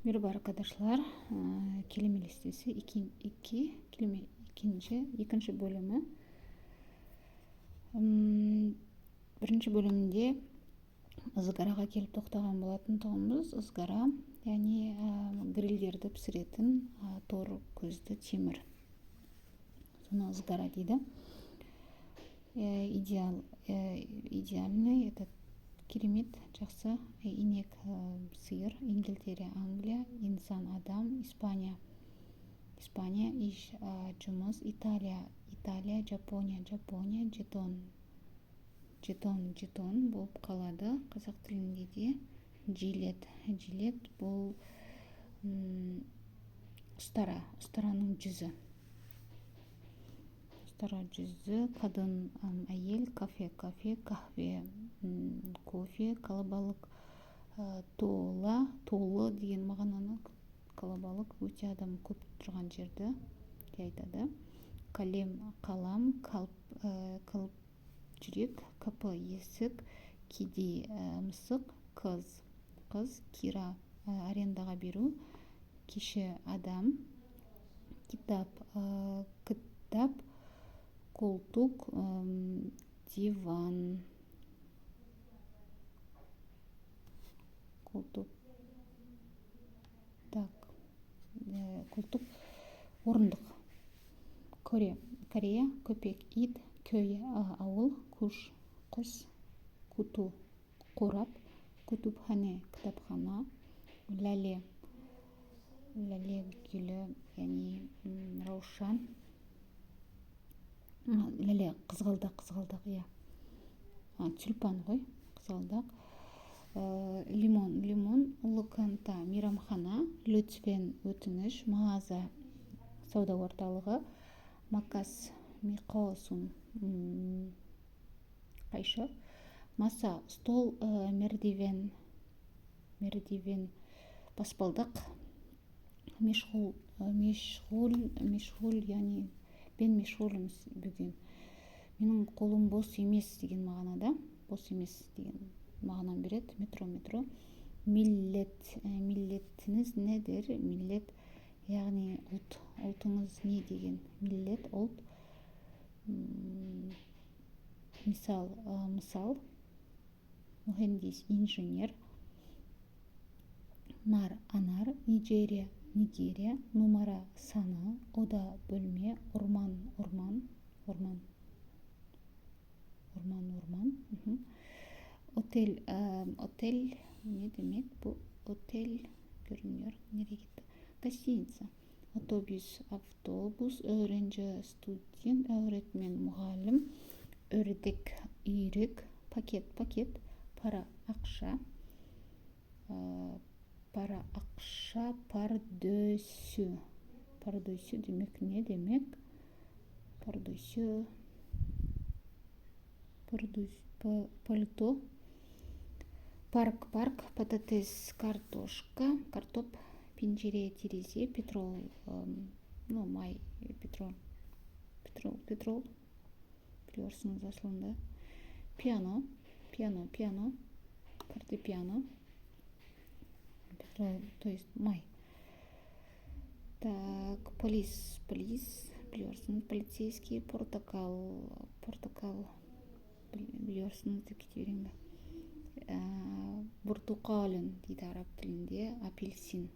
Merhaba arkadaşlar. Kelime listesi ikinci bölümü. Birinci bölümünde ызгараға келіп тоқтаған болатын тұғымыз. Ызгара, яғни грильдерді пісіретін тор көзді темір. Соны ызгара дейді. Идеальный, этот керемет, жақсы. Инек, сиыр, Ингилтерия, Англия, инсан, адам, Испания, иш, жұмыс, Италия, Жапония, жетон болып қалады. Қазақ тілінде де жилет бұл ұстараның жүзі. Kadın, әйел, кафе, kahve, кофе, калабалық, толы деген мағынаны, калабалық, өте адам көп тұрған жерді айтады. Қалам, қалып, жүрек, kapı, есік, кеде, мысық, қыз, кира, арендаға беру, кеше, адам, кітап, колтук, диван, колтук, орындық. Корея, көпек, ит, көй, ауыл, құс, куту, қорап, күтупхане, кітапхана, ләле, гүлі, яғни раушан, ләле, қызғалдақ, тюльпан ғой, қызғалдақ. Лимон, луканта, мейрамхана, лөтфен, өтініш, мағаза, сауда орталығы, макас, миқосун, қайшы, маса, стол, мердивен, баспалдақ, мешғул, яғни бен мешғуліміз бүгін. Менің қолым бос емес деген мағынада, бос емес деген мағынаны береді. Метро. Миллетіңіз недер? Миллет, яғни ұлтыңыз не деген? Миллет, ұлт. Мысал, mühendis, инженер. Анар, Нигерия, нумара, саны, ода, бөлме, орман. Отель, не демек, бұл отель көрінер, неге кетті? Гостиница, автобус, öğrenci, студент, öğretmen, мұғалім, ördek, үйрек, пакет, пара, ақша, пардөсі демек не демек? Пальто, парк, пататес, картошка, картоп, пенжере, терезе, петрол, май, петрол, білерсіңіз асылында. Пиано, фортепиано, то есть май. Так, полис, білерсіңіз, полицейский, портокал, білерсіңіз деп кете беремін. Буртукален дейді араб тілінде, апельсин.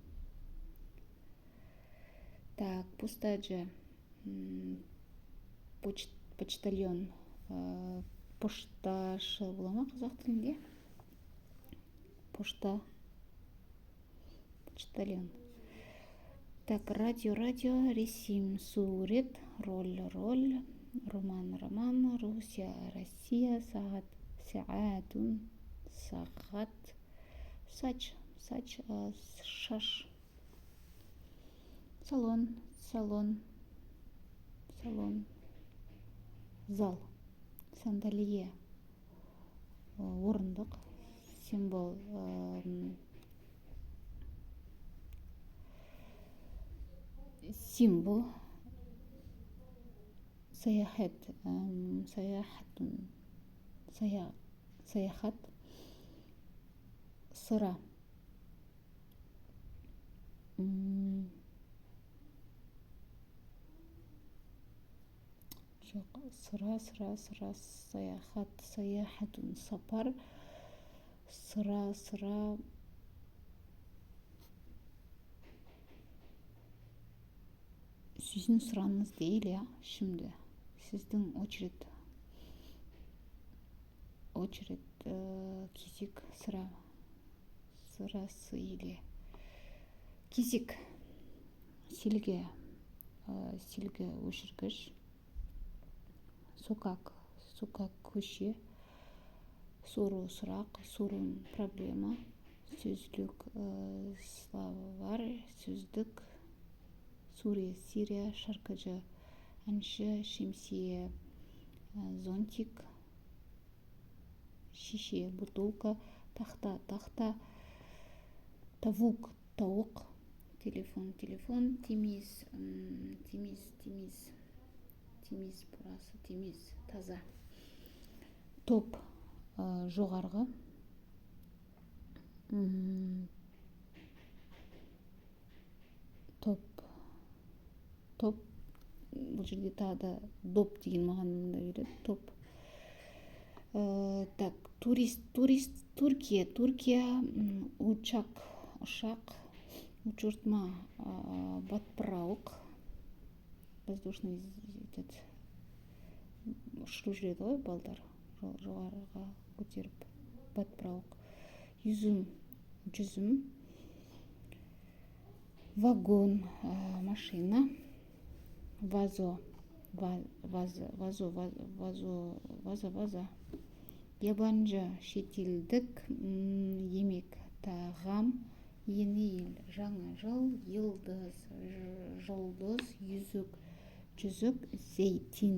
Так, пустаджа, почтальон, пошташы бола ма қазақ тілінде? Почтальон. Так, радио, ресим, сурет, роль, роман, Россия, саатун, сағат, сач, шаш, салон, зал, сандалие, орындық, символ, саяхат, сыра, жоқ, сыра саяхат, саяхатун сапар, сыра sizin sıranız değil ya şimdi. Sizдің очередь кезек сырасы или кезек силге өшіргіш, сокак көше, сору сұрақ, сорун проблема, сөздік словарь, сөздік Сурия, Сирия, шаркыжы, әнші, шемсие, зонтик, шише, бутылка, тахта, тавук, тауық, телефон, тemiz, burası temiz, таза. Топ, жоғарғы. Топ, бұл жерде тағы да доп деген мағынада береді. Топ. Так, турист, Туркия, ұшақ, учуртма, батпырауық, воздушный ұшырып жүреді ғой балдар, жоғарыға көтеріп, батпырауық. Жүзім, вагон, машина, ваза, ябанжы, шетелдік, емек, тағам, yeni yıl, жаңа жыл, yıldız, жұлдыз, жүзік, зейтин,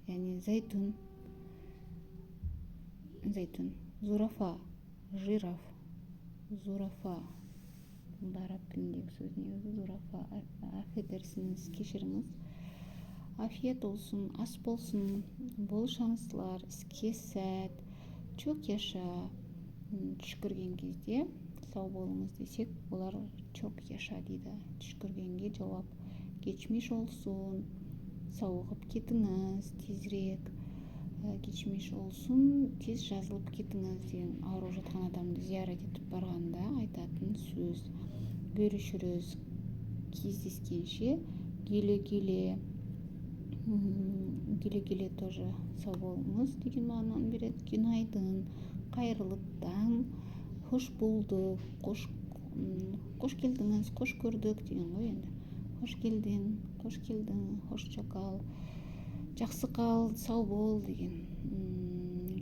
яғни зайтун, зурафа, жираф, бұл араб тіліндегі сөз негізі зурафа, аффedersiniz, кешіріңіз. Афиет olsun, ас болсын, бол шанслар, іске сәт, чөк яша, түшкірген кезде, сау болыңыз десек, олар чөк яша дейді. Түшкіргенге жауап, кечмиш olsun, сауығып кетіңіз, тезірек, кечмиш olsun, тез жазылып кетіңіз деген ауырып жатқан адамды зиярат етіп барғанда айтатын сөз. Görüşürüz, кездескенше, келе тоже сау болыңыз деген мағынаны береді. Günaydın, қайырлы таң, хош болдық, қош келдіңіз, қош көрдік деген ғой енді. Қош келдің, хошча кал, жақсы қал, сау бол деген.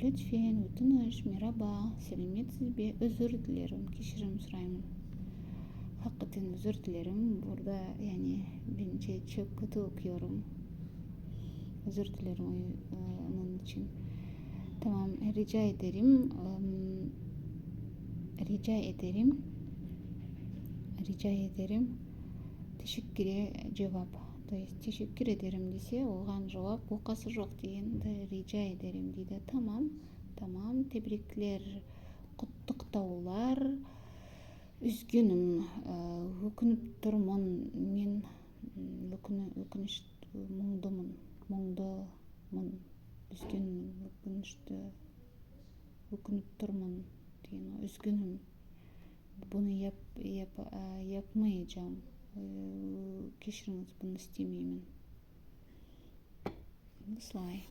Lütfen, өтініш, мераба, сәлеметсіз бе, özür dilerim, кешірім сұраймын. Hakikaten özür dilerim. Burada yani bence çok kötü okuyorum. Özür dilerim onun için. Tamam, rica ederim. Teşekküre cevap. То есть teşekkür ederim dese oğan cevap оқасы жоқ дегенді rica ederim дейді. Tamam, tebrikler, құттықтаулар. Üzgünüm, өкініп тұрмын, мен мұңдымын, üzgünüm, өкініп тұрмын деген, üzgünüm, бұны yapmayacağım, кешіріңіз, бұны істемеймін. Осылай.